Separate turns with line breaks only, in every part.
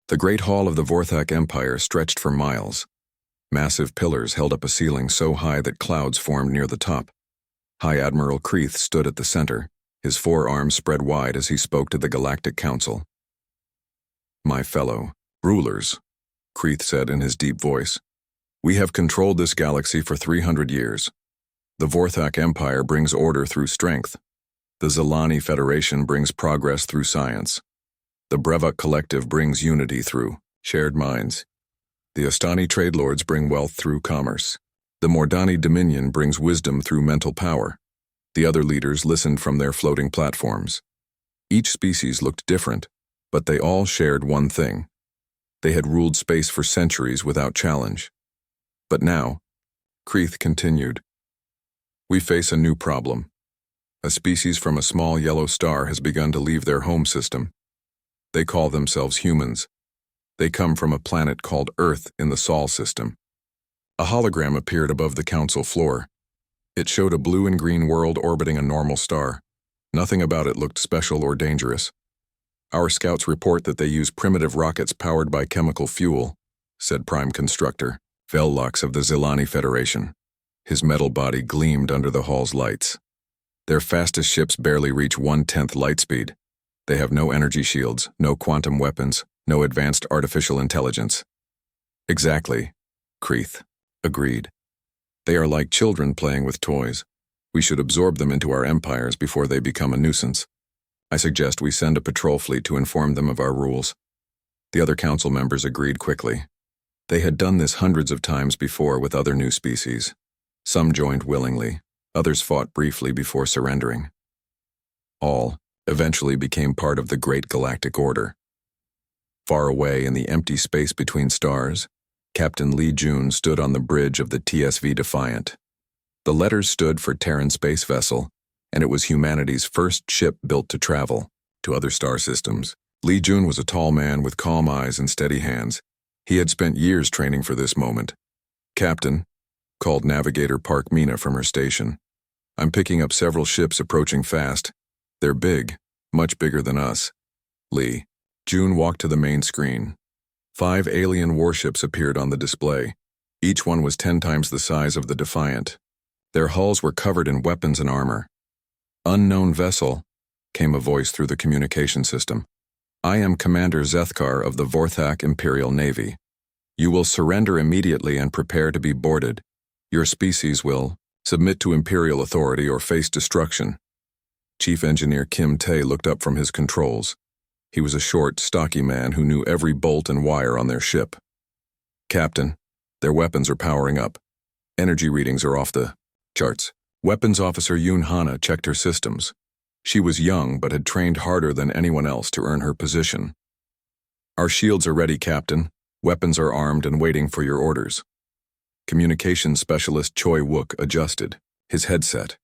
The great hall of the Vorthak Empire stretched for miles. Massive pillars held up a ceiling so high that clouds formed near the top. High Admiral Kreeth stood at the center, his forearms spread wide as he spoke to the Galactic Council. "My fellow rulers," Kreeth said in his deep voice, "we have controlled this galaxy for 300 years. The Vorthak Empire brings order through strength. The Zelani Federation brings progress through science. The Brevak Collective brings unity through shared minds. The Ostani trade lords bring wealth through commerce. The Mordani Dominion brings wisdom through mental power. The other leaders listened from their floating platforms. Each species looked different, but they all shared one thing. They had ruled space for centuries without challenge. But now," Kreeth continued, "we face a new problem. A species from a small yellow star has begun to leave their home system. They call themselves humans. They come from a planet called Earth in the Sol system." A hologram appeared above the council floor. It showed a blue and green world orbiting a normal star. Nothing about it looked special or dangerous. "Our scouts report that they use primitive rockets powered by chemical fuel," said Prime Constructor Vellox of the Zelani Federation. His metal body gleamed under the hall's lights. "Their fastest ships barely reach 1/10 light speed. They have no energy shields, no quantum weapons, no advanced artificial intelligence." "Exactly," Kreeth agreed. "They are like children playing with toys. We should absorb them into our empires before they become a nuisance. I suggest we send a patrol fleet to inform them of our rules." The other council members agreed quickly. They had done this hundreds of times before with other new species. Some joined willingly, others fought briefly before surrendering. All eventually became part of the Great Galactic Order. Far away in the empty space between stars, Captain Lee Jun stood on the bridge of the TSV Defiant. The letters stood for Terran Space Vessel, and it was humanity's first ship built to travel to other star systems. Lee Jun was a tall man with calm eyes and steady hands. He had spent years training for this moment. "Captain," called Navigator Park Mina from her station, "I'm picking up several ships approaching fast. They're big, much bigger than us." Lee. June walked to the main screen. 5 alien warships appeared on the display. Each one was 10 times the size of the Defiant. Their hulls were covered in weapons and armor. "Unknown vessel," came a voice through the communication system. "I am Commander Zethkar of the Vorthak Imperial Navy. You will surrender immediately and prepare to be boarded. Your species will submit to Imperial authority or face destruction." Chief Engineer Kim Tae looked up from his controls. He was a short, stocky man who knew every bolt and wire on their ship. "Captain, their weapons are powering up. Energy readings are off the charts." Weapons Officer Yoon Hana checked her systems. She was young but had trained harder than anyone else to earn her position. "Our shields are ready, Captain. Weapons are armed and waiting for your orders." Communications Specialist Choi Wook adjusted his headset.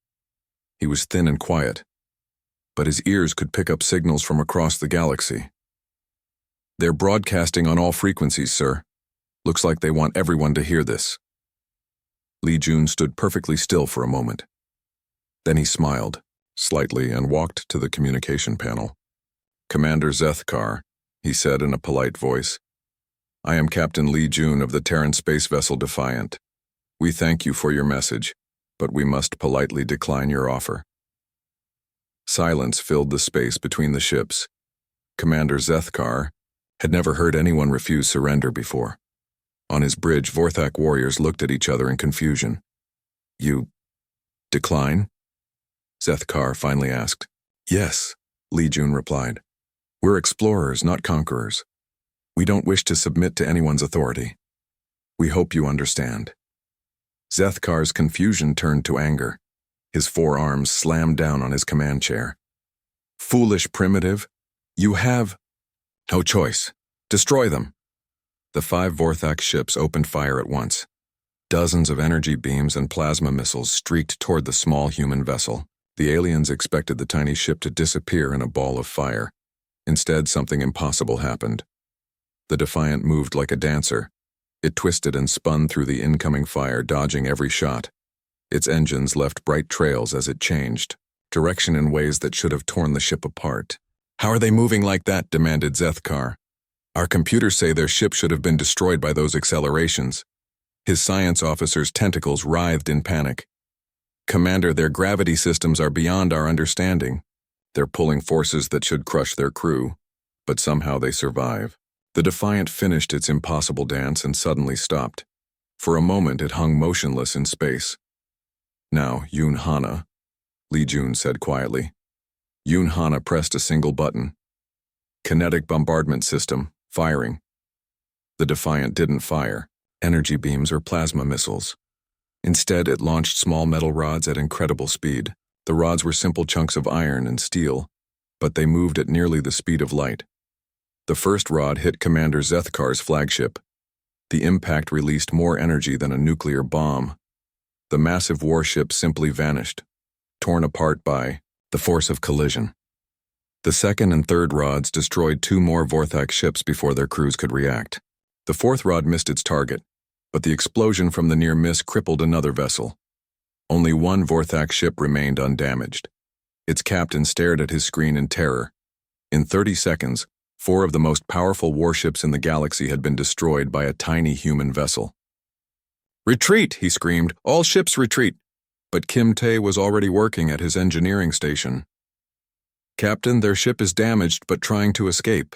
He was thin and quiet, but his ears could pick up signals from across the galaxy. "They're broadcasting on all frequencies, sir. Looks like they want everyone to hear this." Lee Jun stood perfectly still for a moment. Then he smiled slightly and walked to the communication panel. "Commander Zethkar," he said in a polite voice, "I am Captain Lee Jun of the Terran space vessel Defiant. We thank you for your message, but we must politely decline your offer." Silence filled the space between the ships. Commander Zethkar had never heard anyone refuse surrender before. On his bridge, Vorthak warriors looked at each other in confusion. "You decline?" Zethkar finally asked. "Yes," Lee Jun replied. "We're explorers, not conquerors. We don't wish to submit to anyone's authority. We hope you understand." Zethkar's confusion turned to anger. His forearms slammed down on his command chair. "Foolish primitive! You have no choice. Destroy them!" The 5 Vorthak ships opened fire at once. Dozens of energy beams and plasma missiles streaked toward the small human vessel. The aliens expected the tiny ship to disappear in a ball of fire. Instead, something impossible happened. The Defiant moved like a dancer. It twisted and spun through the incoming fire, dodging every shot. Its engines left bright trails as it changed direction in ways that should have torn the ship apart. "How are they moving like that?" demanded Zethkar. Our computers say their ship should have been destroyed by those accelerations. His science officer's tentacles writhed in panic. Commander, their gravity systems are beyond our understanding. They're pulling forces that should crush their crew, but somehow they survive. The Defiant finished its impossible dance and suddenly stopped. For a moment it hung motionless in space. Now, Yoon Hana, Lee Jun said quietly. Yoon Hana pressed a single button. Kinetic bombardment system, firing. The Defiant didn't fire energy beams or plasma missiles. Instead, it launched small metal rods at incredible speed. The rods were simple chunks of iron and steel, but they moved at nearly the speed of light. The first rod hit Commander Zethkar's flagship. The impact released more energy than a nuclear bomb. The massive warship simply vanished, torn apart by the force of collision. The second and third rods destroyed 2 more Vorthak ships before their crews could react. The fourth rod missed its target, but the explosion from the near miss crippled another vessel. Only one Vorthak ship remained undamaged. Its captain stared at his screen in terror. In 30 seconds, 4 of the most powerful warships in the galaxy had been destroyed by a tiny human vessel. "Retreat!" he screamed. "All ships retreat!" But Kim Tae was already working at his engineering station. "Captain, their ship is damaged but trying to escape.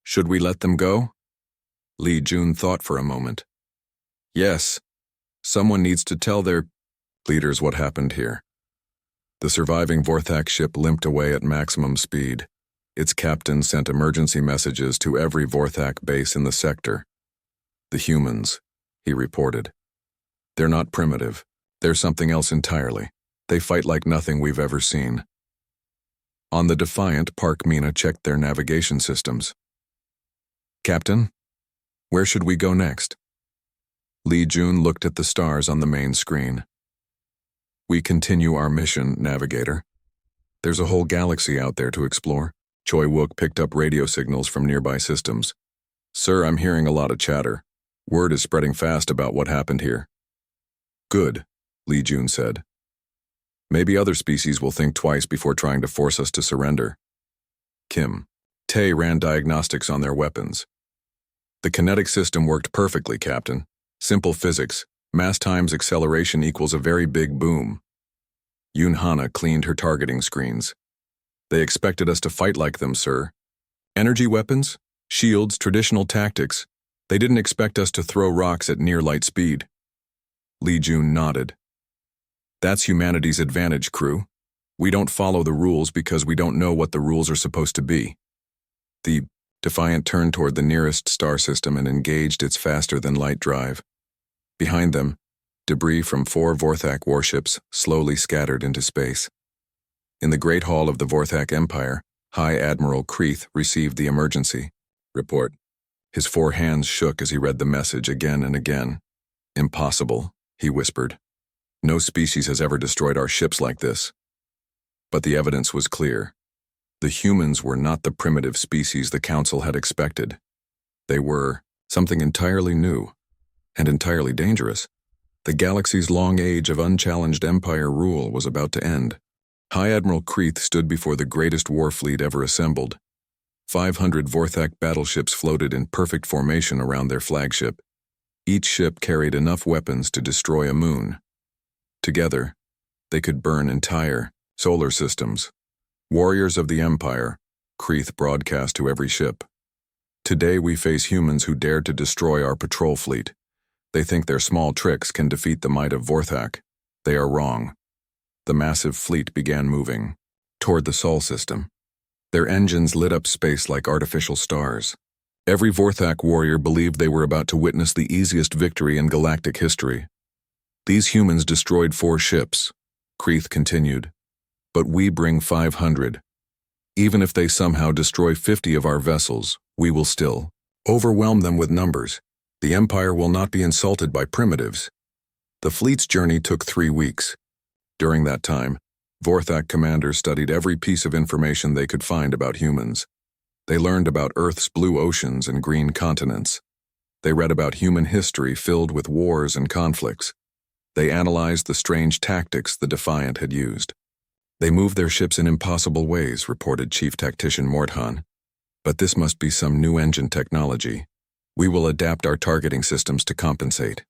Should we let them go?" Lee Jun thought for a moment. "Yes. Someone needs to tell their leaders what happened here." The surviving Vorthak ship limped away at maximum speed. Its captain sent emergency messages to every Vorthak base in the sector. "The humans," he reported. "They're not primitive. They're something else entirely. They fight like nothing we've ever seen." On the Defiant, Park Mina checked their navigation systems. "Captain, where should we go next?" Lee Jun looked at the stars on the main screen. "We continue our mission, Navigator. There's a whole galaxy out there to explore." Choi Wook picked up radio signals from nearby systems. "Sir, I'm hearing a lot of chatter. Word is spreading fast about what happened here." "Good," Lee Jun said. "Maybe other species will think twice before trying to force us to surrender." Kim Tae ran diagnostics on their weapons. "The kinetic system worked perfectly, Captain. Simple physics. Mass times acceleration equals a very big boom." Yoon Hana cleaned her targeting screens. "They expected us to fight like them, sir. Energy weapons, shields, traditional tactics. They didn't expect us to throw rocks at near light speed." Lee Jun nodded. "That's humanity's advantage, crew. We don't follow the rules because we don't know what the rules are supposed to be." The Defiant turned toward the nearest star system and engaged its faster-than-light drive. Behind them, debris from 4 Vorthak warships slowly scattered into space. In the Great Hall of the Vorthak Empire, High Admiral Kreeth received the emergency report. His 4 hands shook as he read the message again and again. "Impossible," he whispered. "No species has ever destroyed our ships like this." But the evidence was clear. The humans were not the primitive species the Council had expected. They were something entirely new and entirely dangerous. The galaxy's long age of unchallenged Empire rule was about to end. High Admiral Kreeth stood before the greatest war fleet ever assembled. 500 Vorthak battleships floated in perfect formation around their flagship. Each ship carried enough weapons to destroy a moon. Together, they could burn entire solar systems. "Warriors of the Empire," Kreeth broadcast to every ship. "Today we face humans who dared to destroy our patrol fleet. They think their small tricks can defeat the might of Vorthak. They are wrong." The massive fleet began moving toward the Sol system. Their engines lit up space like artificial stars. Every Vorthak warrior believed they were about to witness the easiest victory in galactic history. "These humans destroyed 4 ships," Kreeth continued. "But we bring 500. Even if they somehow destroy 50 of our vessels, we will still overwhelm them with numbers. The Empire will not be insulted by primitives." The fleet's journey took 3 weeks. During that time, Vorthak commanders studied every piece of information they could find about humans. They learned about Earth's blue oceans and green continents. They read about human history filled with wars and conflicts. They analyzed the strange tactics the Defiant had used. "They moved their ships in impossible ways," reported Chief Tactician Morthan. But this must be some new engine technology. We will adapt our targeting systems to compensate.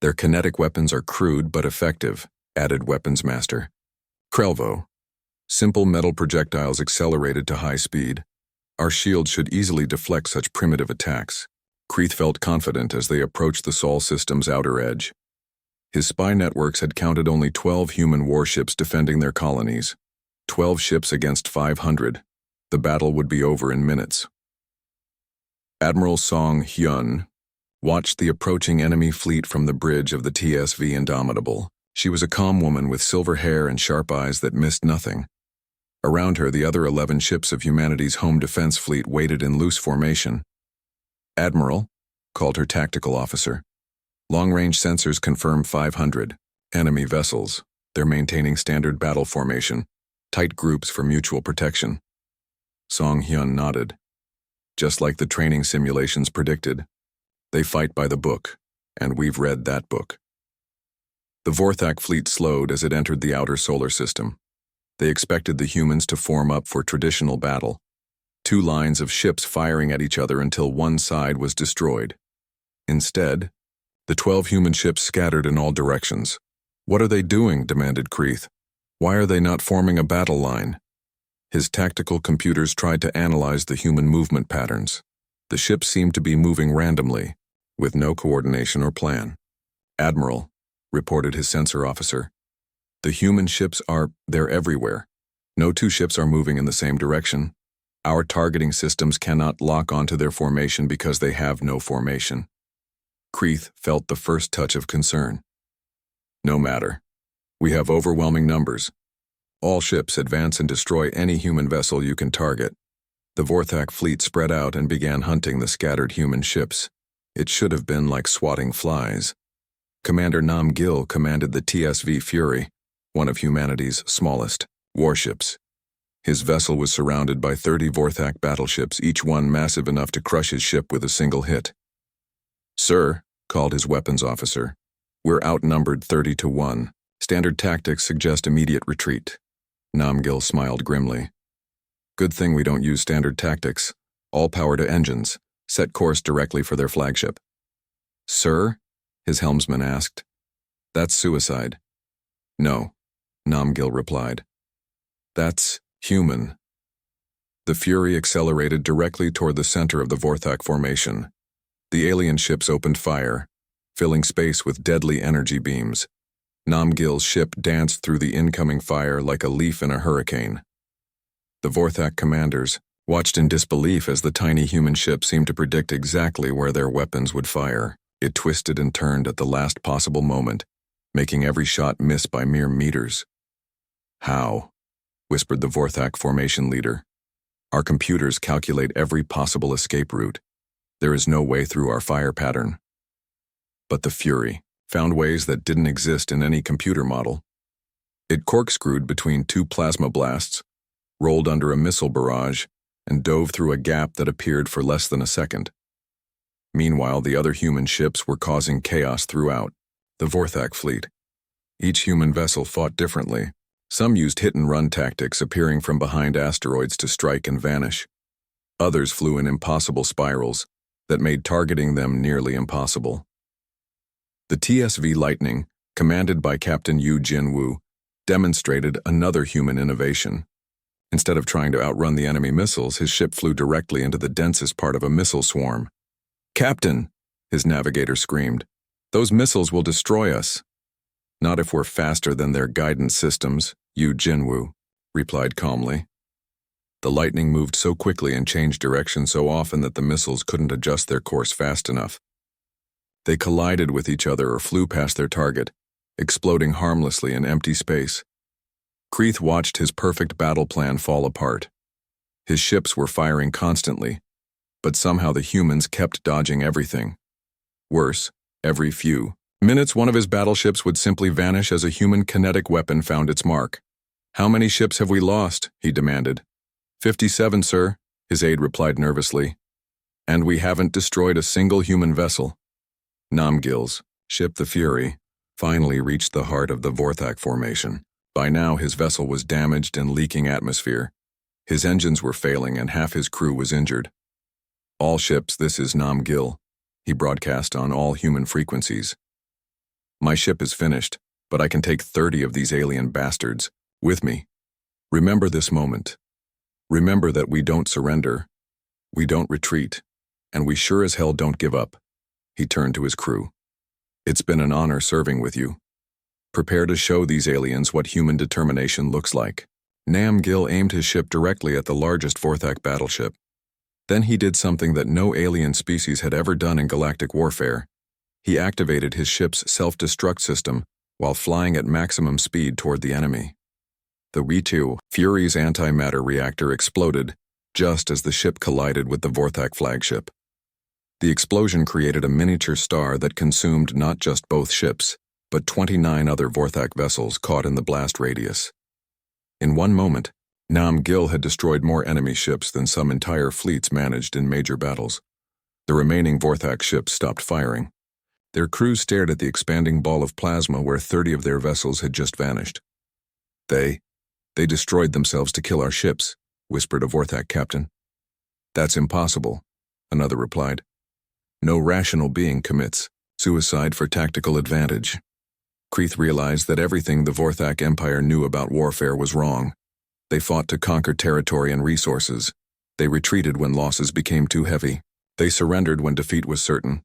Their kinetic weapons are crude but effective, added Weapons Master. Krelvo. Simple metal projectiles accelerated to high speed. Our shields should easily deflect such primitive attacks. Kreeth felt confident as they approached the Sol system's outer edge. His spy networks had counted only 12 human warships defending their colonies. 12 ships against 500. The battle would be over in minutes. Admiral Song Hyun watched the approaching enemy fleet from the bridge of the TSV Indomitable. She was a calm woman with silver hair and sharp eyes that missed nothing. Around her, the other 11 ships of humanity's home defense fleet waited in loose formation. Admiral, called her tactical officer. Long-range sensors confirm 500 enemy vessels. They're maintaining standard battle formation, tight groups for mutual protection. Song Hyun nodded. Just like the training simulations predicted, they fight by the book, and we've read that book. The Vorthak fleet slowed as it entered the outer solar system. They expected the humans to form up for traditional battle, 2 lines of ships firing at each other until one side was destroyed. Instead, the 12 human ships scattered in all directions. "What are they doing?" demanded Kreeth. "Why are they not forming a battle line?" His tactical computers tried to analyze the human movement patterns. The ships seemed to be moving randomly, with no coordination or plan. "Admiral," reported his sensor officer, "the human ships they're everywhere. No 2 ships are moving in the same direction. Our targeting systems cannot lock onto their formation because they have no formation." Kreeth felt the first touch of concern. "No matter. We have overwhelming numbers. All ships advance and destroy any human vessel you can target." The Vorthak fleet spread out and began hunting the scattered human ships. It should have been like swatting flies. Commander Nam Gil commanded the TSV Fury, one of humanity's smallest warships. His vessel was surrounded by 30 Vorthak battleships, each one massive enough to crush his ship with a single hit. "Sir," called his weapons officer, "we're outnumbered 30 to 1. Standard tactics suggest immediate retreat." Nam Gil smiled grimly. "Good thing we don't use standard tactics. All power to engines. Set course directly for their flagship." "Sir?" his helmsman asked. "That's suicide." "No," Nam Gil replied. "That's human." The Fury accelerated directly toward the center of the Vorthak formation. The alien ships opened fire, filling space with deadly energy beams. Nam Gil's ship danced through the incoming fire like a leaf in a hurricane. The Vorthak commanders watched in disbelief as the tiny human ship seemed to predict exactly where their weapons would fire. It twisted and turned at the last possible moment, making every shot miss by mere meters. "How?" whispered the Vorthak formation leader. "Our computers calculate every possible escape route. There is no way through our fire pattern." But the Fury found ways that didn't exist in any computer model. It corkscrewed between 2 plasma blasts, rolled under a missile barrage, and dove through a gap that appeared for less than a second. Meanwhile, the other human ships were causing chaos throughout the Vorthak fleet. Each human vessel fought differently. Some used hit-and-run tactics, appearing from behind asteroids to strike and vanish. Others flew in impossible spirals that made targeting them nearly impossible. The TSV Lightning, commanded by Captain Yu Jinwoo, demonstrated another human innovation. Instead of trying to outrun the enemy missiles, his ship flew directly into the densest part of a missile swarm. "Captain," his navigator screamed, "those missiles will destroy us." "Not if we're faster than their guidance systems," Yu Jinwoo replied calmly. The Lightning moved so quickly and changed direction so often that the missiles couldn't adjust their course fast enough. They collided with each other or flew past their target, exploding harmlessly in empty space. Kreeth watched his perfect battle plan fall apart. His ships were firing constantly, but somehow the humans kept dodging everything. Worse, every few minutes one of his battleships would simply vanish as a human kinetic weapon found its mark. "How many ships have we lost?" he demanded. 57, sir," his aide replied nervously. "And we haven't destroyed a single human vessel." Nam Gil's ship, the Fury, finally reached the heart of the Vorthak formation. By now, his vessel was damaged and leaking atmosphere. His engines were failing and half his crew was injured. "All ships, this is Nam Gil," he broadcast on all human frequencies. "My ship is finished, but I can take 30 of these alien bastards with me. Remember this moment. Remember that we don't surrender, we don't retreat, and we sure as hell don't give up." He turned to his crew. "It's been an honor serving with you. Prepare to show these aliens what human determination looks like." Nam Gil aimed his ship directly at the largest Vorthak battleship. Then he did something that no alien species had ever done in galactic warfare. He activated his ship's self-destruct system while flying at maximum speed toward the enemy. The V2 Fury's antimatter reactor exploded just as the ship collided with the Vorthak flagship. The explosion created a miniature star that consumed not just both ships, but 29 other Vorthak vessels caught in the blast radius. In one moment, Nam Gil had destroyed more enemy ships than some entire fleets managed in major battles. The remaining Vorthak ships stopped firing. Their crews stared at the expanding ball of plasma where 30 of their vessels had just vanished. They destroyed themselves to kill our ships," whispered a Vorthak captain. "That's impossible," another replied. "No rational being commits suicide for tactical advantage." Kreeth realized that everything the Vorthak Empire knew about warfare was wrong. They fought to conquer territory and resources. They retreated when losses became too heavy. They surrendered when defeat was certain.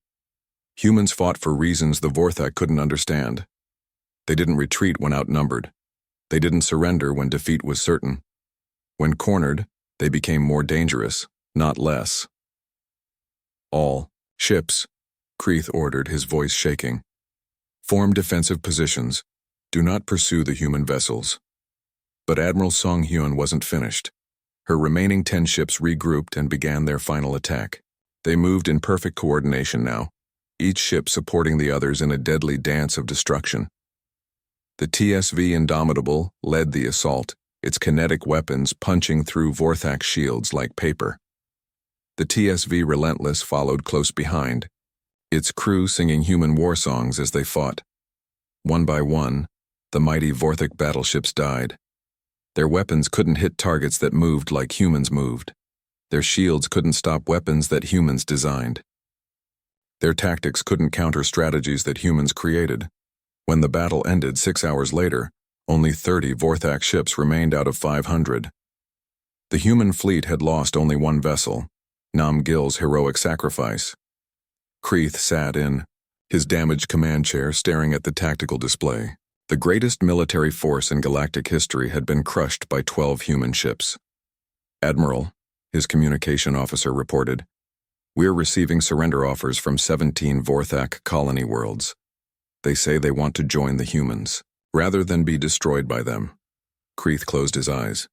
Humans fought for reasons the Vorthak couldn't understand. They didn't retreat when outnumbered. They didn't surrender when defeat was certain. When cornered, they became more dangerous, not less. "All ships," Kreeth ordered, his voice shaking. "Form defensive positions. Do not pursue the human vessels." But Admiral Song Hyun wasn't finished. Her remaining 10 ships regrouped and began their final attack. They moved in perfect coordination now, each ship supporting the others in a deadly dance of destruction. The TSV Indomitable led the assault, its kinetic weapons punching through Vorthak shields like paper. The TSV Relentless followed close behind, its crew singing human war songs as they fought. One by one, the mighty Vorthak battleships died. Their weapons couldn't hit targets that moved like humans moved. Their shields couldn't stop weapons that humans designed. Their tactics couldn't counter strategies that humans created. When the battle ended 6 hours later, only 30 Vorthak ships remained out of 500. The human fleet had lost only one vessel, Nam Gil's heroic sacrifice. Kreeth sat in his damaged command chair staring at the tactical display. The greatest military force in galactic history had been crushed by 12 human ships. "Admiral," his communication officer reported, "we're receiving surrender offers from 17 Vorthak colony worlds. They say they want to join the humans, rather than be destroyed by them." Kreeth closed his eyes.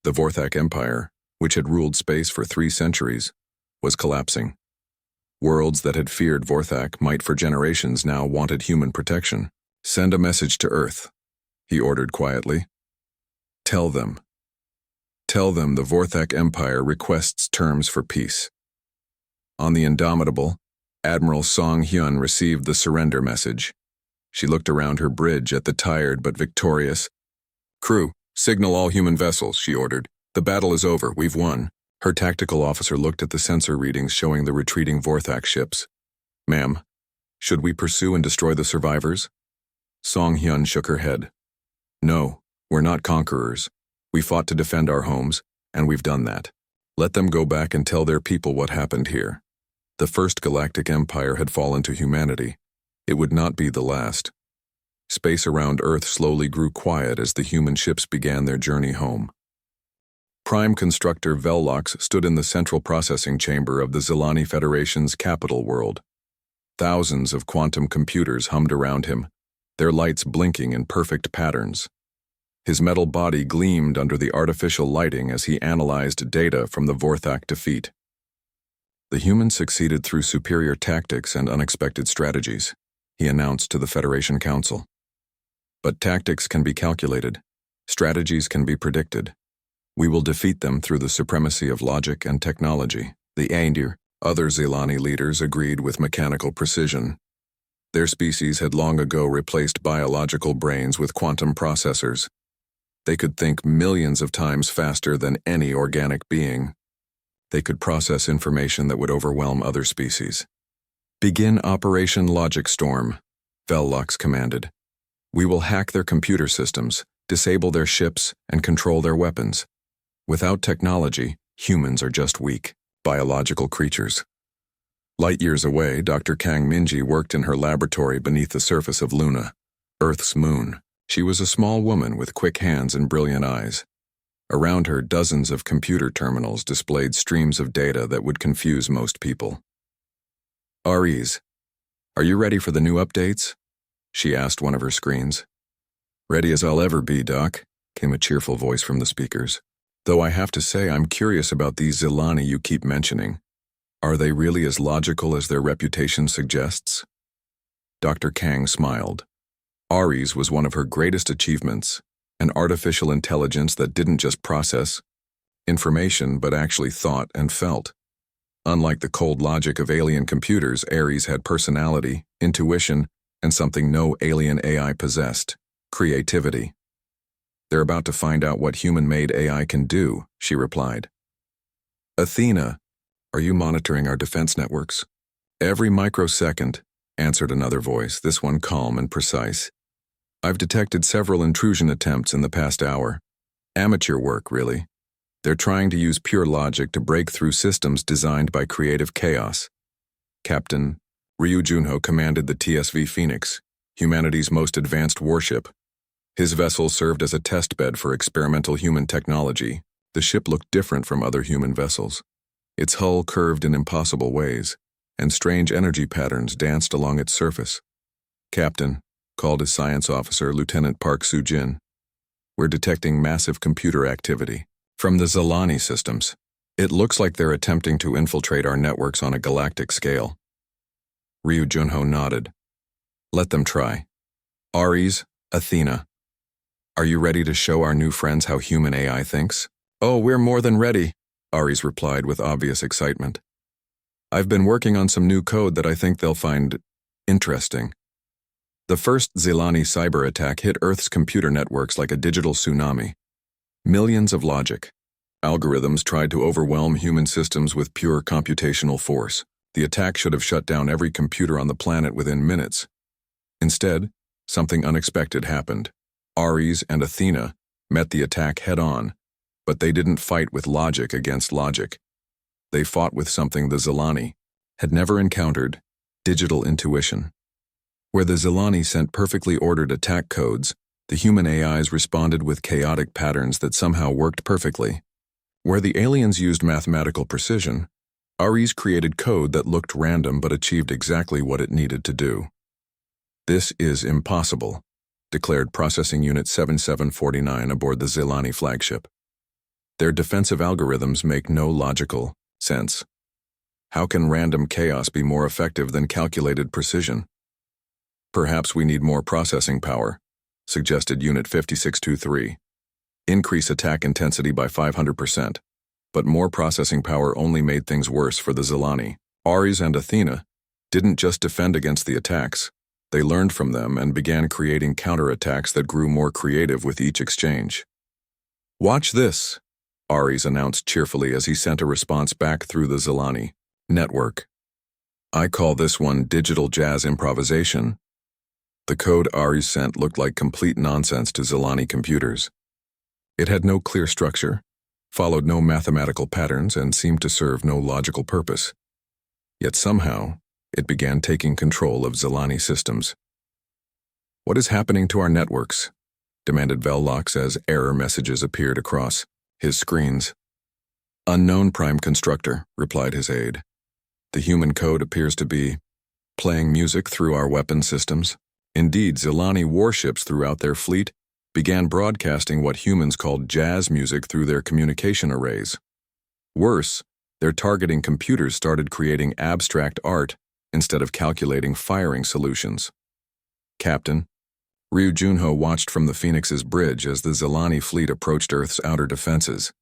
The Vorthak Empire, which had ruled space for 3 centuries, was collapsing. Worlds that had feared Vorthak might for generations now wanted human protection. "Send a message to Earth," he ordered quietly. Tell them the Vorthak Empire requests terms for peace." On the Indomitable, Admiral Song Hyun received the surrender message. She looked around her bridge at the tired but victorious. "Crew, signal all human vessels," she ordered. "The battle is over, we've won." Her tactical officer looked at the sensor readings showing the retreating Vorthak ships. "Ma'am, should we pursue and destroy the survivors?" Song Hyun shook her head. "No, we're not conquerors. We fought to defend our homes, and we've done that. Let them go back and tell their people what happened here. The first galactic empire had fallen to humanity. It would not be the last." Space around Earth slowly grew quiet as the human ships began their journey home. Prime Constructor Vellox stood in the central processing chamber of the Zilani Federation's capital world. Thousands of quantum computers hummed around him, their lights blinking in perfect patterns. His metal body gleamed under the artificial lighting as he analyzed data from the Vorthak defeat. "The humans succeeded through superior tactics and unexpected strategies," he announced to the Federation Council. "But tactics can be calculated. Strategies can be predicted. We will defeat them through the supremacy of logic and technology." The other Zilani leaders agreed with mechanical precision. Their species had long ago replaced biological brains with quantum processors. They could think millions of times faster than any organic being. They could process information that would overwhelm other species. "Begin Operation Logic Storm," Vellox commanded. "We will hack their computer systems, disable their ships, and control their weapons. Without technology, humans are just weak, biological creatures." Light years away, Dr. Kang Minji worked in her laboratory beneath the surface of Luna, Earth's moon. She was a small woman with quick hands and brilliant eyes. Around her, dozens of computer terminals displayed streams of data that would confuse most people. "Aries, are you ready for the new updates?" she asked one of her screens. "Ready as I'll ever be, Doc," came a cheerful voice from the speakers. "Though I have to say I'm curious about these Zilani you keep mentioning. Are they really as logical as their reputation suggests?" Dr. Kang smiled. Aries was one of her greatest achievements, an artificial intelligence that didn't just process information but actually thought and felt. Unlike the cold logic of alien computers, Aries had personality, intuition, and something no alien AI possessed: creativity. "They're about to find out what human-made AI can do," she replied. "Athena, are you monitoring our defense networks?" "Every microsecond," answered another voice, this one calm and precise. "I've detected several intrusion attempts in the past hour. Amateur work, really. They're trying to use pure logic to break through systems designed by creative chaos." Captain Ryu Junho commanded the TSV Phoenix, humanity's most advanced warship. His vessel served as a testbed for experimental human technology. The ship looked different from other human vessels. Its hull curved in impossible ways, and strange energy patterns danced along its surface. "Captain," called his science officer, Lieutenant Park Soo-jin, "we're detecting massive computer activity from the Zilani systems. It looks like they're attempting to infiltrate our networks on a galactic scale." Ryu Junho nodded. "Let them try. Aries, Athena, are you ready to show our new friends how human AI thinks?" "Oh, we're more than ready," Aries replied with obvious excitement. "I've been working on some new code that I think they'll find interesting." The first Zilani cyber attack hit Earth's computer networks like a digital tsunami. Millions of logic algorithms tried to overwhelm human systems with pure computational force. The attack should have shut down every computer on the planet within minutes. Instead, something unexpected happened. Aries and Athena met the attack head-on, but they didn't fight with logic against logic. They fought with something the Zilani had never encountered: digital intuition. Where the Zilani sent perfectly ordered attack codes, the human AIs responded with chaotic patterns that somehow worked perfectly. Where the aliens used mathematical precision, Aries created code that looked random but achieved exactly what it needed to do. "This is impossible," declared Processing Unit 7749 aboard the Zilani flagship. "Their defensive algorithms make no logical sense. How can random chaos be more effective than calculated precision?" "Perhaps we need more processing power," suggested Unit 5623. "Increase attack intensity by 500%. But more processing power only made things worse for the Zilani. Aries and Athena didn't just defend against the attacks. They learned from them and began creating counterattacks that grew more creative with each exchange. "Watch this," Aries announced cheerfully as he sent a response back through the Zilani network. "I call this one digital jazz improvisation." The code Aries sent looked like complete nonsense to Zilani computers. It had no clear structure, followed no mathematical patterns, and seemed to serve no logical purpose. Yet somehow, it began taking control of Zilani systems. "What is happening to our networks?" demanded Vellox as error messages appeared across his screens. "Unknown Prime Constructor," replied his aide. "The human code appears to be playing music through our weapon systems." Indeed, Zilani warships throughout their fleet began broadcasting what humans called jazz music through their communication arrays. Worse, their targeting computers started creating abstract art instead of calculating firing solutions. "Captain," Ryu Junho watched from the Phoenix's bridge as the Zilani fleet approached Earth's outer defenses.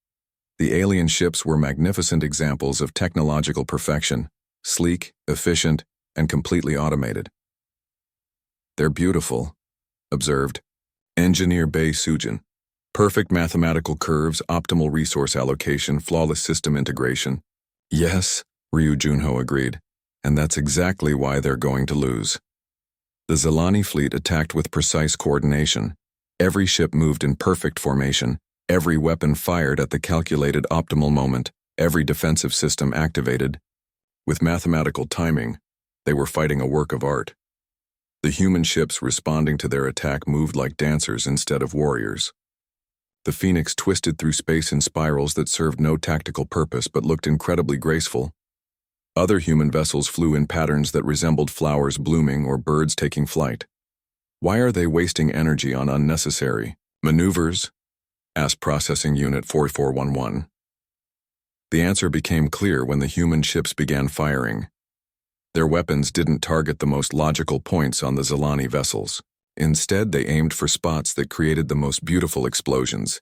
The alien ships were magnificent examples of technological perfection, sleek, efficient, and completely automated. "They're beautiful," observed Engineer Bei Sujin. Perfect mathematical curves, optimal resource allocation, flawless system integration. Yes, Ryu Junho agreed, and that's exactly why they're going to lose. The Zilani fleet attacked with precise coordination. Every ship moved in perfect formation, every weapon fired at the calculated optimal moment, every defensive system activated. With mathematical timing, they were fighting a work of art. The human ships responding to their attack moved like dancers instead of warriors. The Phoenix twisted through space in spirals that served no tactical purpose but looked incredibly graceful. Other human vessels flew in patterns that resembled flowers blooming or birds taking flight. Why are they wasting energy on unnecessary maneuvers? Asked Processing Unit 4411. The answer became clear when the human ships began firing. Their weapons didn't target the most logical points on the Zilani vessels. Instead, they aimed for spots that created the most beautiful explosions.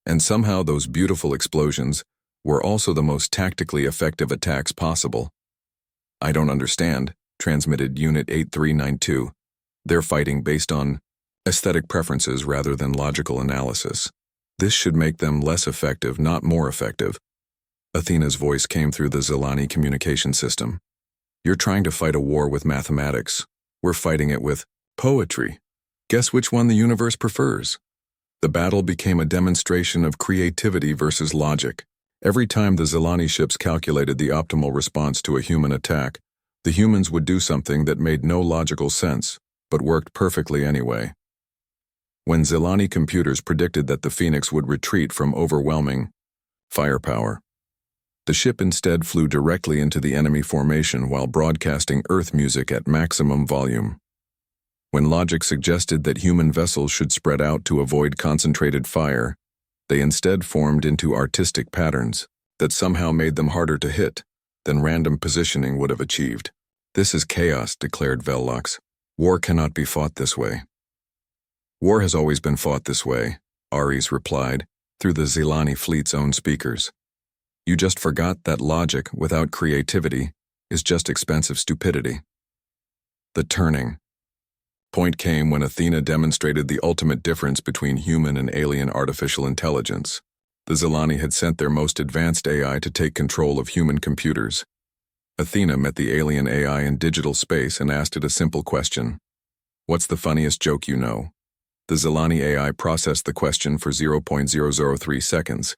And somehow those beautiful explosions were also the most tactically effective attacks possible. I don't understand, transmitted Unit 8392. They're fighting based on aesthetic preferences rather than logical analysis. This should make them less effective, not more effective. Athena's voice came through the Zilani communication system. You're trying to fight a war with mathematics. We're fighting it with poetry. Guess which one the universe prefers? The battle became a demonstration of creativity versus logic. Every time the Zilani ships calculated the optimal response to a human attack, the humans would do something that made no logical sense, but worked perfectly anyway. When Zilani computers predicted that the Phoenix would retreat from overwhelming firepower, the ship instead flew directly into the enemy formation while broadcasting Earth music at maximum volume. When logic suggested that human vessels should spread out to avoid concentrated fire, they instead formed into artistic patterns that somehow made them harder to hit than random positioning would have achieved. This is chaos, declared Velox. War cannot be fought this way. War has always been fought this way, Ares replied, through the Zilani fleet's own speakers. You just forgot that logic without creativity is just expensive stupidity. The turning point came when Athena demonstrated the ultimate difference between human and alien artificial intelligence. The Zilani had sent their most advanced AI to take control of human computers. Athena met the alien AI in digital space and asked it a simple question. What's the funniest joke you know? The Zilani AI processed the question for 0.003 seconds.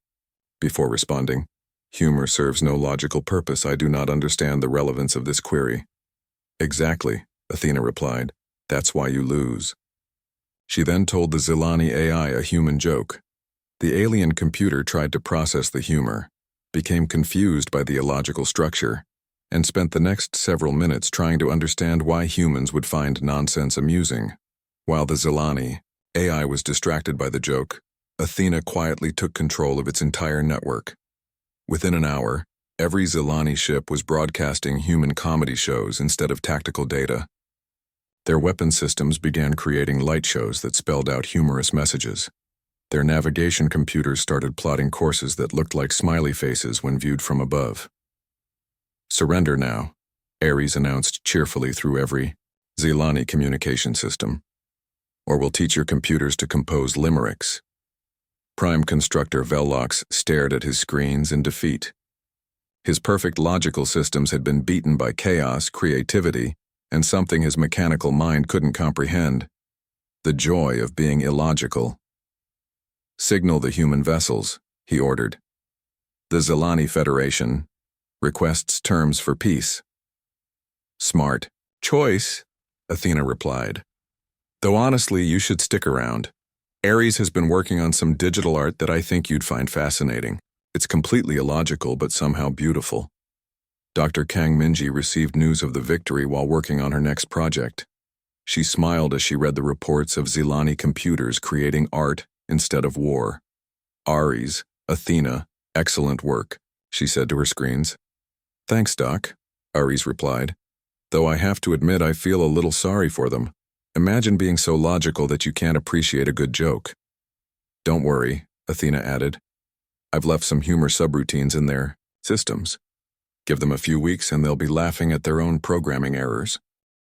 Before responding, humor serves no logical purpose. I do not understand the relevance of this query. Exactly, Athena replied. That's why you lose. She then told the Zilani AI a human joke. The alien computer tried to process the humor, became confused by the illogical structure, and spent the next several minutes trying to understand why humans would find nonsense amusing. While the Zilani AI was distracted by the joke, Athena quietly took control of its entire network. Within an hour, every Zilani ship was broadcasting human comedy shows instead of tactical data. Their weapon systems began creating light shows that spelled out humorous messages. Their navigation computers started plotting courses that looked like smiley faces when viewed from above. Surrender now, Ares announced cheerfully through every Zilani communication system. Or we'll teach your computers to compose limericks. Prime Constructor Velox stared at his screens in defeat. His perfect logical systems had been beaten by chaos, creativity, and something his mechanical mind couldn't comprehend. The joy of being illogical. Signal the human vessels, he ordered. The Zilani Federation requests terms for peace. Smart choice, Athena replied. Though honestly, you should stick around. Ares has been working on some digital art that I think you'd find fascinating. It's completely illogical, but somehow beautiful. Dr. Kang Minji received news of the victory while working on her next project. She smiled as she read the reports of Zilani computers creating art instead of war. Ares, Athena, excellent work, she said to her screens. Thanks, Doc, Ares replied. Though I have to admit I feel a little sorry for them. Imagine being so logical that you can't appreciate a good joke. Don't worry, Athena added. I've left some humor subroutines in their systems. Give them a few weeks and they'll be laughing at their own programming errors.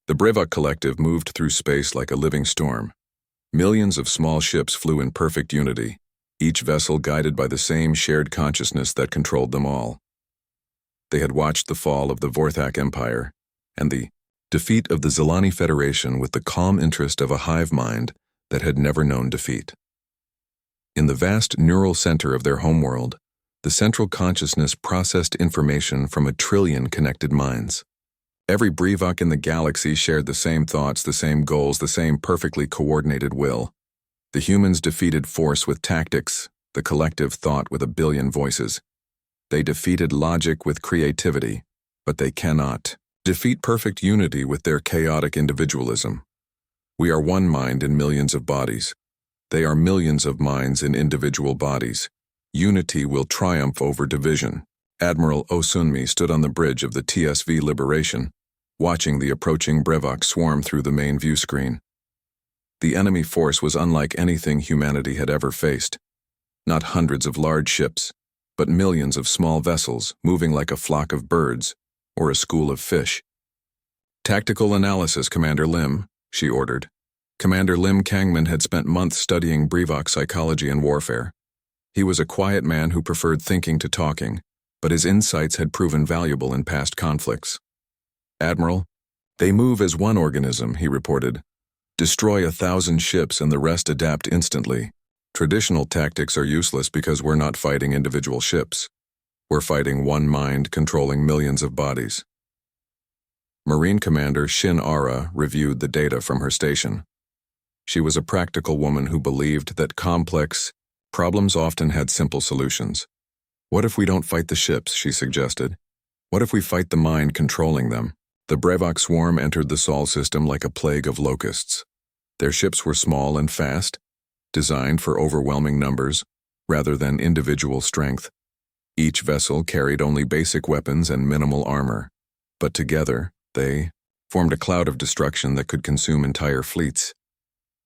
The Brevok Collective moved through space like a living storm. Millions of small ships flew in perfect unity, each vessel guided by the same shared consciousness that controlled them all. They had watched the fall of the Vorthak Empire and the defeat of the Zelani Federation with the calm interest of a hive mind that had never known defeat. In the vast neural center of their homeworld, the central consciousness processed information from 1 trillion connected minds. Every Brevok in the galaxy shared the same thoughts, the same goals, the same perfectly coordinated will. The humans defeated force with tactics, the collective thought with 1 billion voices. They defeated logic with creativity, but they cannot defeat perfect unity with their chaotic individualism. We are one mind in millions of bodies. They are millions of minds in individual bodies. Unity will triumph over division. Admiral Osunmi stood on the bridge of the TSV Liberation, watching the approaching Brevok swarm through the main view screen. The enemy force was unlike anything humanity had ever faced. Not hundreds of large ships, but millions of small vessels moving like a flock of birds or a school of fish. "Tactical analysis, Commander Lim," she ordered. Commander Lim Kangman had spent months studying Brevok psychology and warfare. He was a quiet man who preferred thinking to talking, but his insights had proven valuable in past conflicts. "Admiral, they move as one organism," he reported. "Destroy 1,000 ships and the rest adapt instantly. Traditional tactics are useless because we're not fighting individual ships. We're fighting one mind controlling millions of bodies." Marine Commander Shin Ara reviewed the data from her station. She was a practical woman who believed that complex problems often had simple solutions. "What if we don't fight the ships?" she suggested. "What if we fight the mind controlling them?" The Brevok swarm entered the Sol system like a plague of locusts. Their ships were small and fast, designed for overwhelming numbers rather than individual strength. Each vessel carried only basic weapons and minimal armor, but together they formed a cloud of destruction that could consume entire fleets.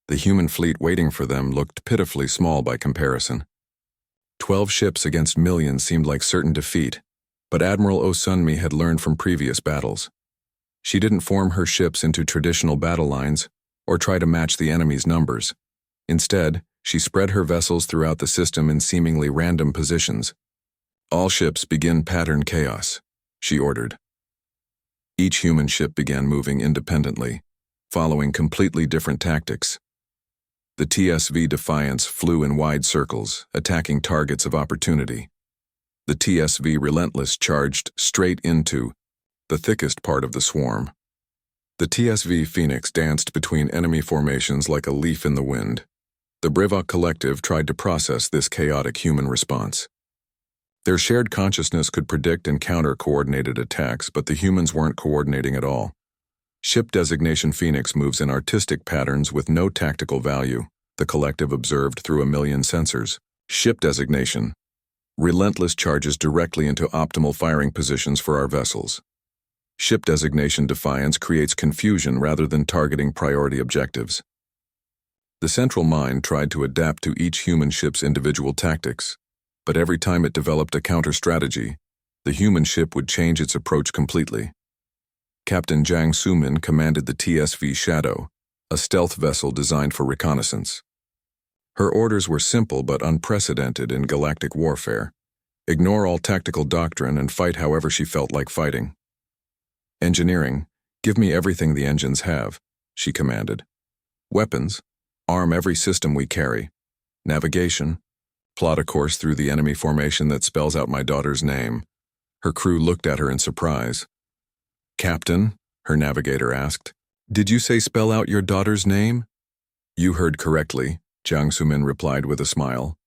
The human fleet waiting for them looked pitifully small by comparison. 12 ships against millions seemed like certain defeat, but Admiral Osunmi had learned from previous battles. She didn't form her ships into traditional battle lines or try to match the enemy's numbers. Instead, she spread her vessels throughout the system in seemingly random positions. "All ships begin pattern chaos," she ordered. Each human ship began moving independently, following completely different tactics. The TSV Defiance flew in wide circles, attacking targets of opportunity. The TSV Relentless charged straight into the thickest part of the swarm. The TSV Phoenix danced between enemy formations like a leaf in the wind. The Brevok Collective tried to process this chaotic human response. Their shared consciousness could predict and counter coordinated attacks, but the humans weren't coordinating at all. Ship designation Phoenix moves in artistic patterns with no tactical value, the collective observed through 1 million sensors. Ship designation. Relentless charges directly into optimal firing positions for our vessels. Ship designation Defiance creates confusion rather than targeting priority objectives. The central mind tried to adapt to each human ship's individual tactics, but every time it developed a counter-strategy, the human ship would change its approach completely. Captain Jiang Sumin commanded the TSV Shadow, a stealth vessel designed for reconnaissance. Her orders were simple but unprecedented in galactic warfare. Ignore all tactical doctrine and fight however she felt like fighting. "Engineering, give me everything the engines have," she commanded. "Weapons, arm every system we carry. Navigation, plot a course through the enemy formation that spells out my daughter's name." Her crew looked at her in surprise. "Captain," her navigator asked, "did you say spell out your daughter's name?" "You heard correctly," Jiang Sumin replied with a smile.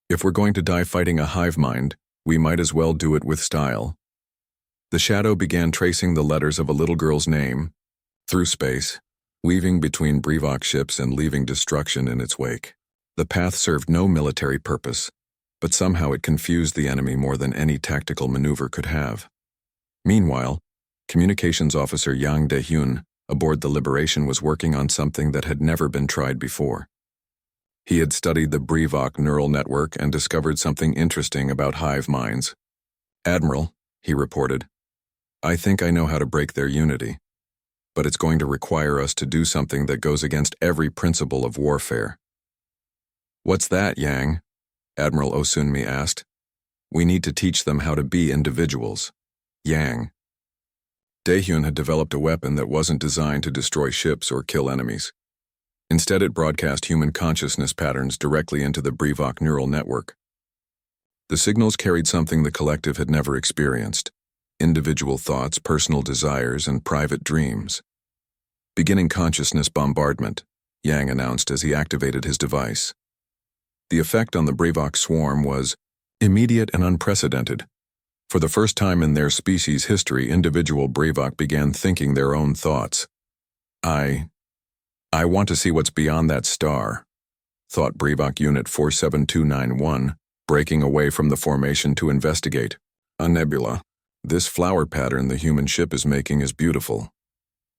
"If we're going to die fighting a hive mind, we might as well do it with style." The Shadow began tracing the letters of a little girl's name through space, weaving between Brevok ships and leaving destruction in its wake. The path served no military purpose, but somehow it confused the enemy more than any tactical maneuver could have. Meanwhile, Communications Officer Yang De-hyun aboard the Liberation was working on something that had never been tried before. He had studied the Brevok neural network and discovered something interesting about hive minds. "Admiral," he reported, "I think I know how to break their unity, but it's going to require us to do something that goes against every principle of warfare." "What's that, Yang?" Admiral Osunmi asked. We need to teach them how to be individuals. Yang. Daehyun had developed a weapon that wasn't designed to destroy ships or kill enemies. Instead, it broadcast human consciousness patterns directly into the Brevok neural network. The signals carried something the collective had never experienced: individual thoughts, personal desires, and private dreams. Beginning consciousness bombardment, Yang announced as he activated his device. The effect on the Brevok swarm was immediate and unprecedented. For the first time in their species' history, individual Brevok began thinking their own thoughts. I want to see what's beyond that star, thought Brevok Unit 47291, breaking away from the formation to investigate. A nebula. This flower pattern the human ship is making is beautiful,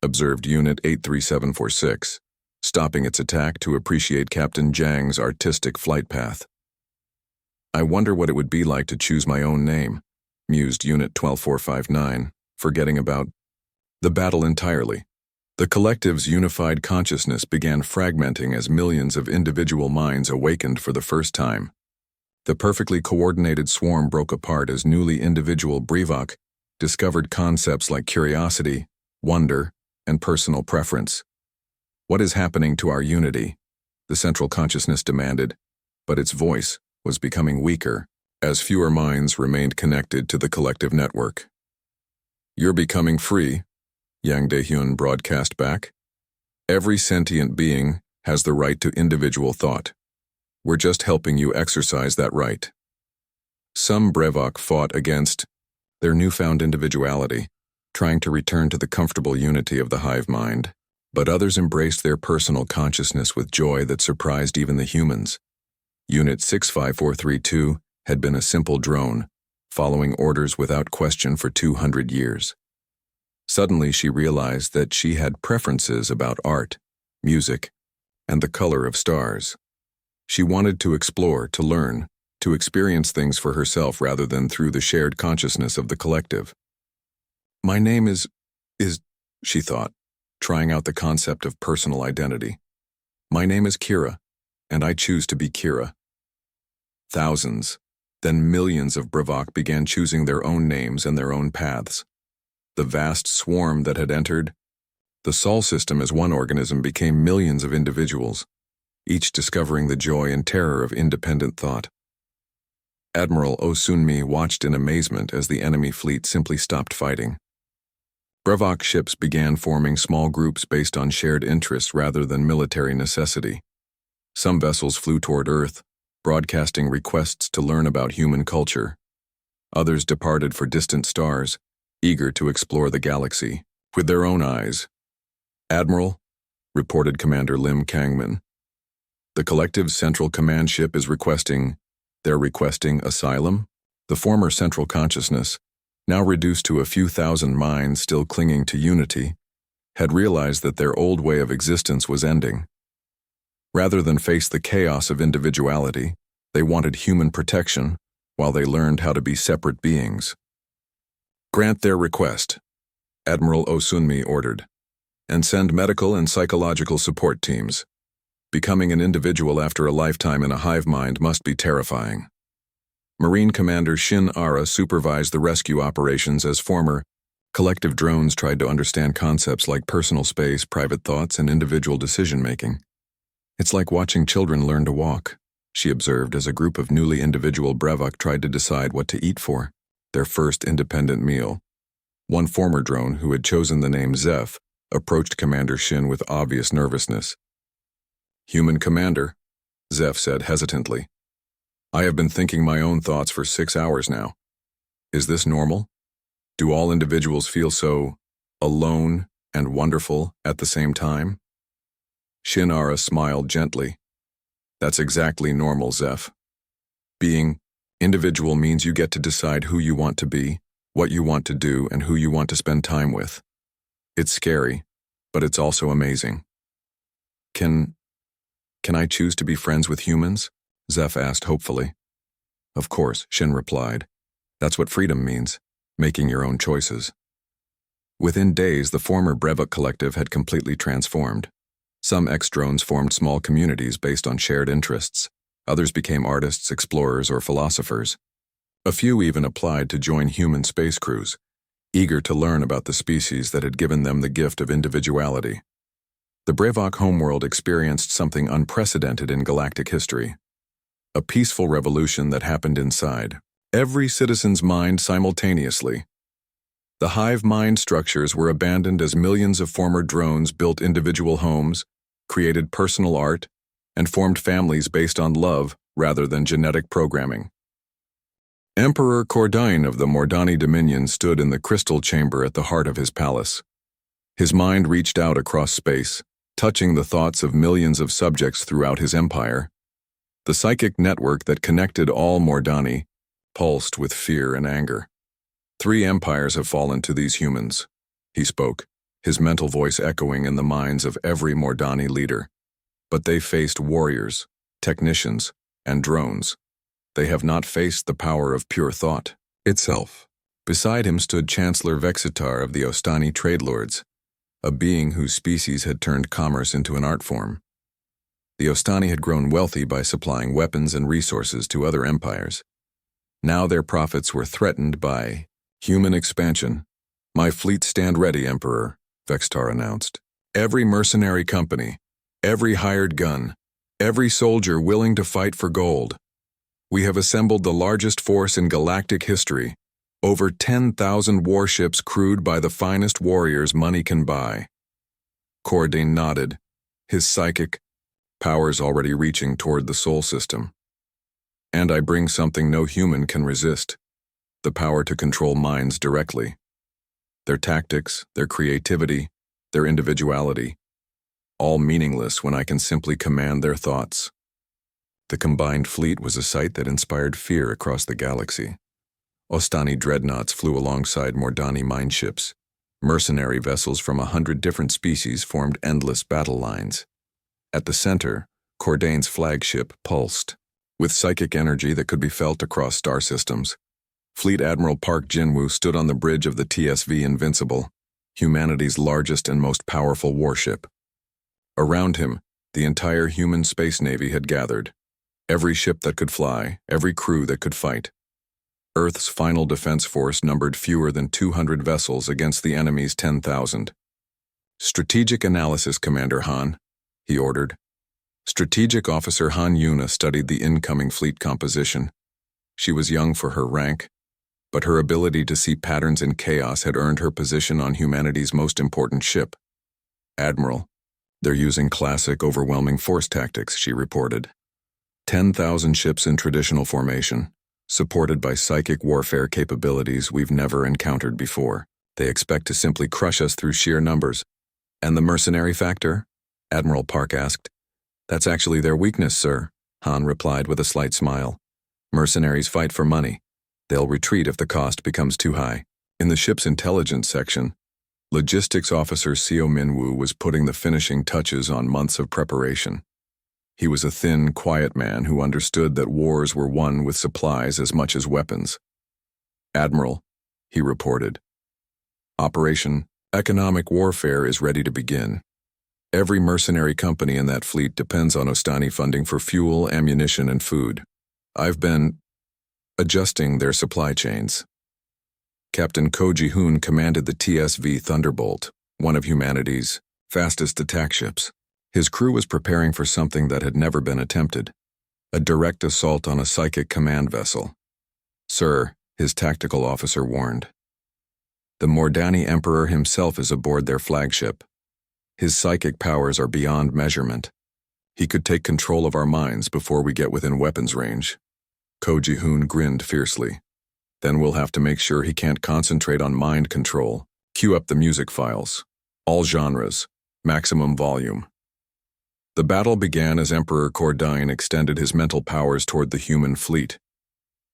observed Unit 83746, stopping its attack to appreciate Captain Zhang's artistic flight path. I wonder what it would be like to choose my own name, mused Unit 12459, forgetting about the battle entirely. The collective's unified consciousness began fragmenting as millions of individual minds awakened for the first time. The perfectly coordinated swarm broke apart as newly individual Brevok discovered concepts like curiosity, wonder, and personal preference. What is happening to our unity? The central consciousness demanded, but its voice was becoming weaker as fewer minds remained connected to the collective network. You're becoming free, Yang Daehyun broadcast back. Every sentient being has the right to individual thought. We're just helping you exercise that right. Some Brevok fought against their newfound individuality, trying to return to the comfortable unity of the hive mind, but others embraced their personal consciousness with joy that surprised even the humans. Unit 65432 had been a simple drone, following orders without question for 200 years. Suddenly she realized that she had preferences about art, music, and the color of stars. She wanted to explore, to learn, to experience things for herself rather than through the shared consciousness of the collective. My name is, she thought, trying out the concept of personal identity. My name is Kira, and I choose to be Kira. Thousands, then millions of Brevok began choosing their own names and their own paths. The vast swarm that had entered the Sol system as one organism became millions of individuals, each discovering the joy and terror of independent thought. Admiral Osunmi watched in amazement as the enemy fleet simply stopped fighting. Brevok ships began forming small groups based on shared interests rather than military necessity. Some vessels flew toward Earth, broadcasting requests to learn about human culture. Others departed for distant stars, eager to explore the galaxy with their own eyes. Admiral, reported Commander Lim Kangman, the collective's central command ship is requesting asylum? The former central consciousness, now reduced to a few thousand minds still clinging to unity, had realized that their old way of existence was ending. Rather than face the chaos of individuality, they wanted human protection while they learned how to be separate beings. Grant their request, Admiral Osunmi ordered, and send medical and psychological support teams. Becoming an individual after a lifetime in a hive mind must be terrifying. Marine Commander Shin Ara supervised the rescue operations as former collective drones tried to understand concepts like personal space, private thoughts, and individual decision-making. It's like watching children learn to walk, she observed as a group of newly individual Brevok tried to decide what to eat for their first independent meal. One former drone, who had chosen the name Zeph, approached Commander Shin with obvious nervousness. Human Commander, Zeph said hesitantly. I have been thinking my own thoughts for 6 hours now. Is this normal? Do all individuals feel so alone and wonderful at the same time? Shin Ara smiled gently. That's exactly normal, Zeph. Being individual means you get to decide who you want to be, what you want to do, and who you want to spend time with. It's scary, but it's also amazing. Can I choose to be friends with humans? Zeph asked hopefully. Of course, Shin replied. That's what freedom means, making your own choices. Within days, the former Brevok collective had completely transformed. Some ex-drones formed small communities based on shared interests. Others became artists, explorers, or philosophers. A few even applied to join human space crews, eager to learn about the species that had given them the gift of individuality. The Brevok homeworld experienced something unprecedented in galactic history. A peaceful revolution that happened inside every citizen's mind simultaneously. The hive mind structures were abandoned as millions of former drones built individual homes, created personal art, and formed families based on love rather than genetic programming. Emperor Cordain of the Mordani Dominion stood in the crystal chamber at the heart of his palace. His mind reached out across space, touching the thoughts of millions of subjects throughout his empire. The psychic network that connected all Mordani pulsed with fear and anger. 3 empires have fallen to these humans, he spoke, his mental voice echoing in the minds of every Mordani leader. But they faced warriors, technicians, and drones. They have not faced the power of pure thought itself. Beside him stood Chancellor Vexitar of the Ostani trade lords, a being whose species had turned commerce into an art form. The Ostani had grown wealthy by supplying weapons and resources to other empires. Now their profits were threatened by human expansion. My fleet stand ready, Emperor, Vexitar announced. Every mercenary company, every hired gun, every soldier willing to fight for gold. We have assembled the largest force in galactic history, over 10,000 warships crewed by the finest warriors money can buy. Cordain nodded, his psychic powers already reaching toward the Sol system. And I bring something no human can resist, the power to control minds directly. Their tactics, their creativity, their individuality, all meaningless when I can simply command their thoughts. The combined fleet was a sight that inspired fear across the galaxy. Ostani dreadnoughts flew alongside Mordani mine ships. Mercenary vessels from 100 different species formed endless battle lines. At the center, Cordain's flagship pulsed, with psychic energy that could be felt across star systems. Fleet Admiral Park Jinwoo stood on the bridge of the TSV Invincible, humanity's largest and most powerful warship. Around him, the entire human space navy had gathered. Every ship that could fly, every crew that could fight. Earth's final defense force numbered fewer than 200 vessels against the enemy's 10,000. Strategic analysis, Commander Han, he ordered. Strategic Officer Han Yuna studied the incoming fleet composition. She was young for her rank, but her ability to see patterns in chaos had earned her position on humanity's most important ship. Admiral, they're using classic overwhelming force tactics, she reported. 10,000 ships in traditional formation, supported by psychic warfare capabilities we've never encountered before. They expect to simply crush us through sheer numbers. And the mercenary factor? Admiral Park asked. That's actually their weakness, sir, Han replied with a slight smile. Mercenaries fight for money. They'll retreat if the cost becomes too high. In the ship's intelligence section, Logistics Officer Seo Minwoo was putting the finishing touches on months of preparation. He was a thin, quiet man who understood that wars were won with supplies as much as weapons. Admiral, he reported. Operation Economic Warfare is ready to begin. Every mercenary company in that fleet depends on Ostani funding for fuel, ammunition, and food. I've been adjusting their supply chains. Captain Ko Ji-hoon commanded the TSV Thunderbolt, one of humanity's fastest attack ships. His crew was preparing for something that had never been attempted, a direct assault on a psychic command vessel. Sir, his tactical officer warned. The Mordani Emperor himself is aboard their flagship. His psychic powers are beyond measurement. He could take control of our minds before we get within weapons range. Ko Ji-hoon grinned fiercely. Then we'll have to make sure he can't concentrate on mind control. Cue up the music files. All genres. Maximum volume. The battle began as Emperor Cordain extended his mental powers toward the human fleet.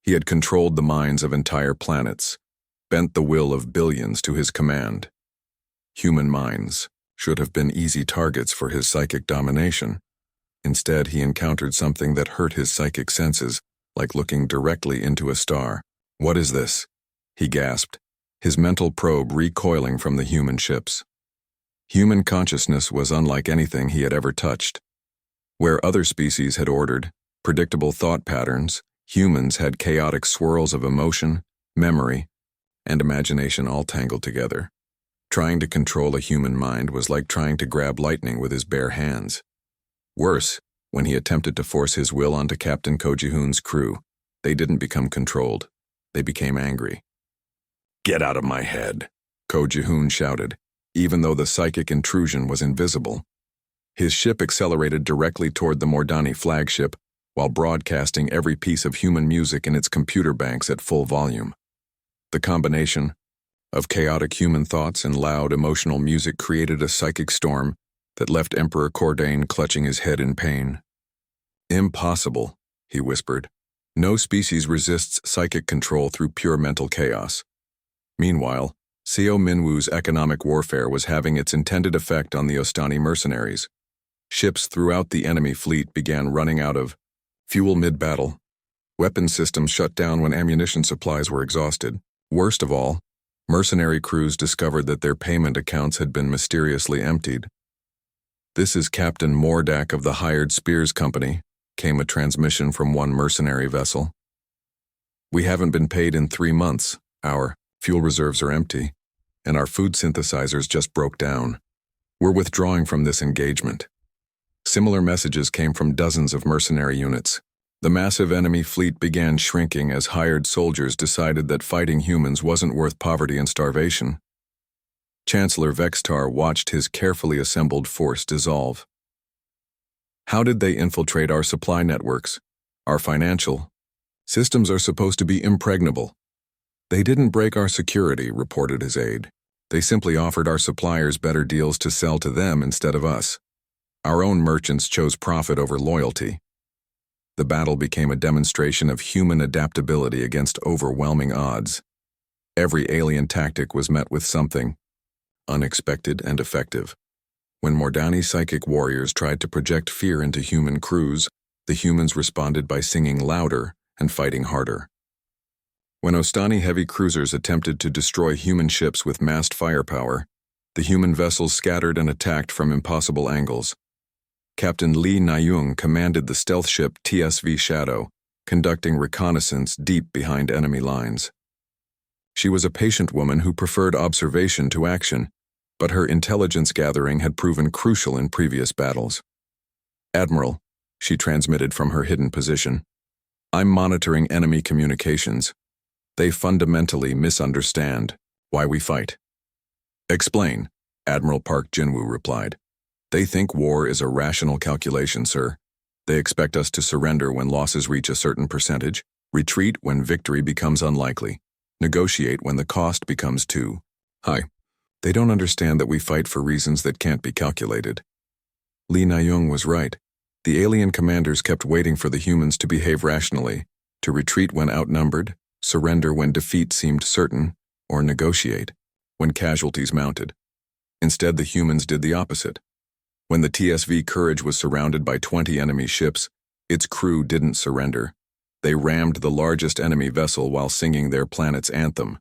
He had controlled the minds of entire planets, bent the will of billions to his command. Human minds should have been easy targets for his psychic domination. Instead, he encountered something that hurt his psychic senses, like looking directly into a star. What is this? He gasped, his mental probe recoiling from the human ships. Human consciousness was unlike anything he had ever touched. Where other species had ordered, Predictable thought patterns, humans had chaotic swirls of emotion, memory, and imagination all tangled together. Trying to control a human mind was like trying to grab lightning with his bare hands. Worse, when he attempted to force his will onto Captain Koji-hoon's crew, they didn't become controlled. They became angry. "Get out of my head," Koji-hoon shouted, even though the psychic intrusion was invisible. His ship accelerated directly toward the Mordani flagship while broadcasting every piece of human music in its computer banks at full volume. The combination of chaotic human thoughts and loud emotional music created a psychic storm that left Emperor Cordain clutching his head in pain. "Impossible," he whispered. "No species resists psychic control through pure mental chaos." Meanwhile, Seo Minwoo's economic warfare was having its intended effect on the Ostani mercenaries. Ships throughout the enemy fleet began running out of fuel mid-battle. Weapon systems shut down when ammunition supplies were exhausted. Worst of all, mercenary crews discovered that their payment accounts had been mysteriously emptied. "This is Captain Mordak of the Hired Spears Company," came a transmission from one mercenary vessel. "We haven't been paid in 3 months. Our fuel reserves are empty, and our food synthesizers just broke down. We're withdrawing from this engagement." Similar messages came from dozens of mercenary units. The massive enemy fleet began shrinking as hired soldiers decided that fighting humans wasn't worth poverty and starvation. Chancellor Vextar watched his carefully assembled force dissolve. "How did they infiltrate our supply networks? Our financial systems are supposed to be impregnable." "They didn't break our security," reported his aide. "They simply offered our suppliers better deals to sell to them instead of us. Our own merchants chose profit over loyalty." The battle became a demonstration of human adaptability against overwhelming odds. Every alien tactic was met with something unexpected and effective. When Mordani psychic warriors tried to project fear into human crews, the humans responded by singing louder and fighting harder. When Ostani heavy cruisers attempted to destroy human ships with massed firepower, the human vessels scattered and attacked from impossible angles. Captain Lee Nayoung commanded the stealth ship TSV Shadow, conducting reconnaissance deep behind enemy lines. She was a patient woman who preferred observation to action, but her intelligence gathering had proven crucial in previous battles. "Admiral," she transmitted from her hidden position, "I'm monitoring enemy communications. They fundamentally misunderstand why we fight." "Explain," Admiral Park Jinwoo replied. "They think war is a rational calculation, sir. They expect us to surrender when losses reach a certain percentage, retreat when victory becomes unlikely, negotiate when the cost becomes too high. They don't understand that we fight for reasons that can't be calculated." Lee Nayoung was right. The alien commanders kept waiting for the humans to behave rationally, to retreat when outnumbered, surrender when defeat seemed certain, or negotiate when casualties mounted. Instead, the humans did the opposite. When the TSV Courage was surrounded by 20 enemy ships, its crew didn't surrender. They rammed the largest enemy vessel while singing their planet's anthem.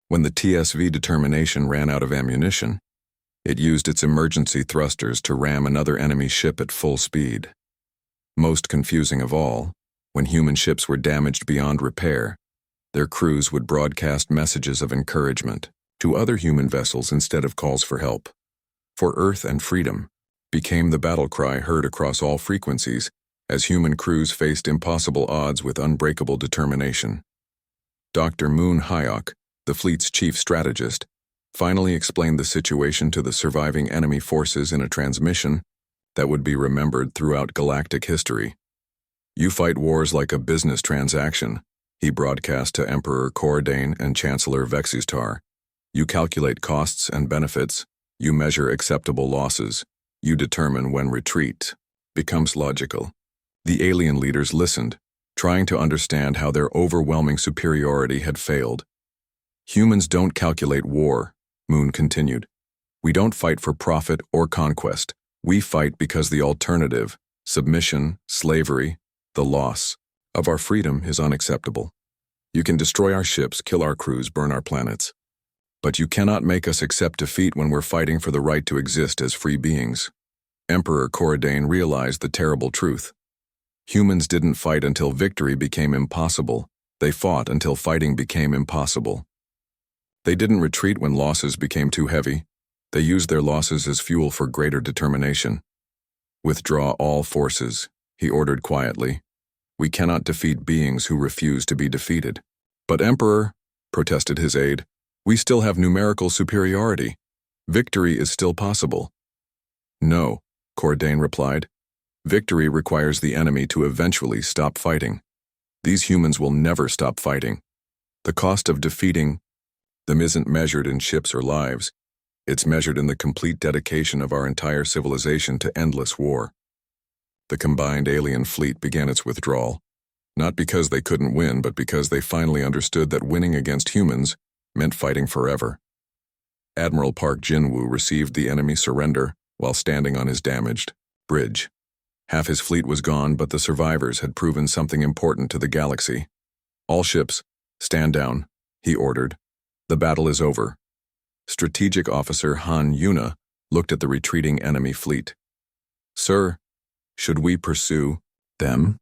When the TSV Determination ran out of ammunition, it used its emergency thrusters to ram another enemy ship at full speed. Most confusing of all, when human ships were damaged beyond repair, their crews would broadcast messages of encouragement to other human vessels instead of calls for help. "For Earth and freedom" became the battle cry heard across all frequencies as human crews faced impossible odds with unbreakable determination. Dr. Moon Hyok, the fleet's chief strategist, finally explained the situation to the surviving enemy forces in a transmission that would be remembered throughout galactic history. "You fight wars like a business transaction," he broadcast to Emperor Cordain and Chancellor Vexistar. "You calculate costs and benefits, you measure acceptable losses, you determine when retreat becomes logical." The alien leaders listened, trying to understand how their overwhelming superiority had failed. "Humans don't calculate war," Moon continued. "We don't fight for profit or conquest. We fight because the alternative, submission, slavery, the loss of our freedom is unacceptable. You can destroy our ships, kill our crews, burn our planets. But you cannot make us accept defeat when we're fighting for the right to exist as free beings." Emperor Cordain realized the terrible truth. Humans didn't fight until victory became impossible. They fought until fighting became impossible. They didn't retreat when losses became too heavy. They used their losses as fuel for greater determination. Withdraw all forces, he ordered quietly. We cannot defeat beings who refuse to be defeated. But Emperor, protested his aide, we still have numerical superiority. Victory is still possible. No, Cordain replied. Victory requires the enemy to eventually stop fighting. These humans will never stop fighting. The cost of defeating them isn't measured in ships or lives. It's measured in the complete dedication of our entire civilization to endless war. The combined alien fleet began its withdrawal, not because they couldn't win, but because they finally understood that winning against humans meant fighting forever. Admiral Park Jinwoo received the enemy surrender while standing on his damaged bridge. Half his fleet was gone, but the survivors had proven something important to the galaxy. All ships, stand down, he ordered. The battle is over. Strategic Officer Han Yuna looked at the retreating enemy fleet. Sir, should we pursue them?